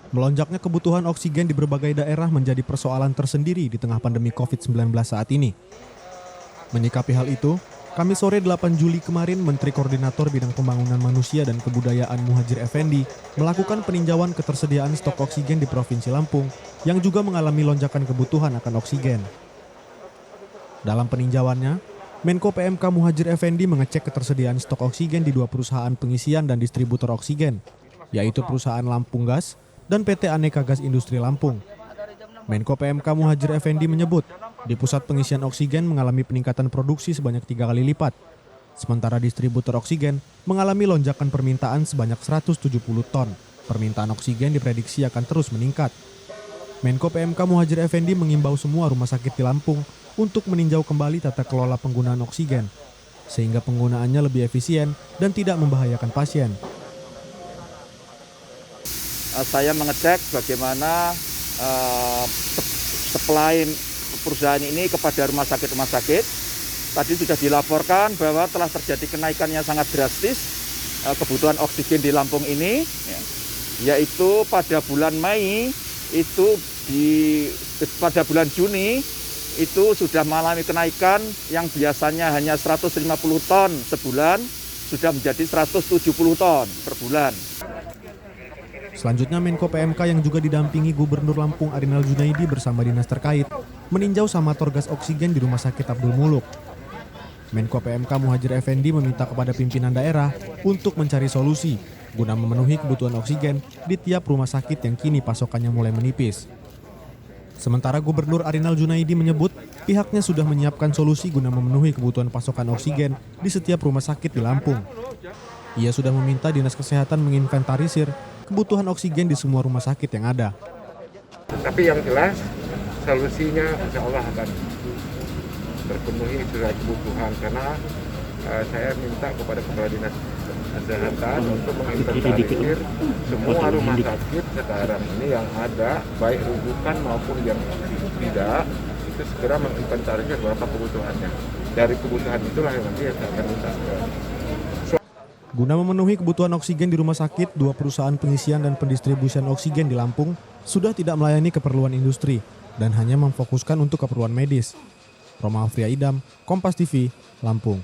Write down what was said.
Melonjaknya kebutuhan oksigen di berbagai daerah menjadi persoalan tersendiri di tengah pandemi COVID-19 saat ini. Menyikapi hal itu, Kamis sore 8 Juli kemarin Menteri Koordinator Bidang Pembangunan Manusia dan Kebudayaan Muhadjir Effendi melakukan peninjauan ketersediaan stok oksigen di Provinsi Lampung yang juga mengalami lonjakan kebutuhan akan oksigen. Dalam peninjauannya, Menko PMK Muhadjir Effendi mengecek ketersediaan stok oksigen di 2 perusahaan pengisian dan distributor oksigen, yaitu perusahaan Lampung Gas dan PT Aneka Gas Industri Lampung. Menko PMK Muhadjir Effendi menyebut, di pusat pengisian oksigen mengalami peningkatan produksi sebanyak 3 kali lipat, sementara distributor oksigen mengalami lonjakan permintaan sebanyak 170 ton. Permintaan oksigen diprediksi akan terus meningkat. Menko PMK Muhadjir Effendi mengimbau semua rumah sakit di Lampung untuk meninjau kembali tata kelola penggunaan oksigen, sehingga penggunaannya lebih efisien dan tidak membahayakan pasien. Saya mengecek bagaimana supply perusahaan ini kepada rumah sakit. Tadi sudah dilaporkan bahwa telah terjadi kenaikan yang sangat drastis kebutuhan oksigen di Lampung ini, yaitu pada bulan Mei itu pada bulan Juni itu sudah mengalami kenaikan yang biasanya hanya 150 ton sebulan sudah menjadi 170 ton per bulan. Selanjutnya Menko PMK yang juga didampingi Gubernur Lampung Arinal Junaidi bersama dinas terkait meninjau samator gas oksigen di Rumah Sakit Abdul Muluk. Menko PMK Muhadjir Effendi meminta kepada pimpinan daerah untuk mencari solusi guna memenuhi kebutuhan oksigen di tiap rumah sakit yang kini pasokannya mulai menipis. Sementara Gubernur Arinal Junaidi menyebut pihaknya sudah menyiapkan solusi guna memenuhi kebutuhan pasokan oksigen di setiap rumah sakit di Lampung. Ia sudah meminta Dinas Kesehatan menginventarisir kebutuhan oksigen di semua rumah sakit yang ada. Tapi yang jelas solusinya insya Allah akan terpenuhi segala kebutuhan karena saya minta kepada Kepala Dinas Kesehatan untuk menginventarisir semua rumah sakit sekarang ini yang ada, baik rujukan maupun yang tidak, itu segera menginventarisir berapa kebutuhannya. Dari kebutuhan itulah yang nanti saya akan minta Guna memenuhi kebutuhan oksigen di rumah sakit, 2 perusahaan pengisian dan pendistribusian oksigen di Lampung sudah tidak melayani keperluan industri dan hanya memfokuskan untuk keperluan medis. Roma Afria Idam, Kompas TV, Lampung.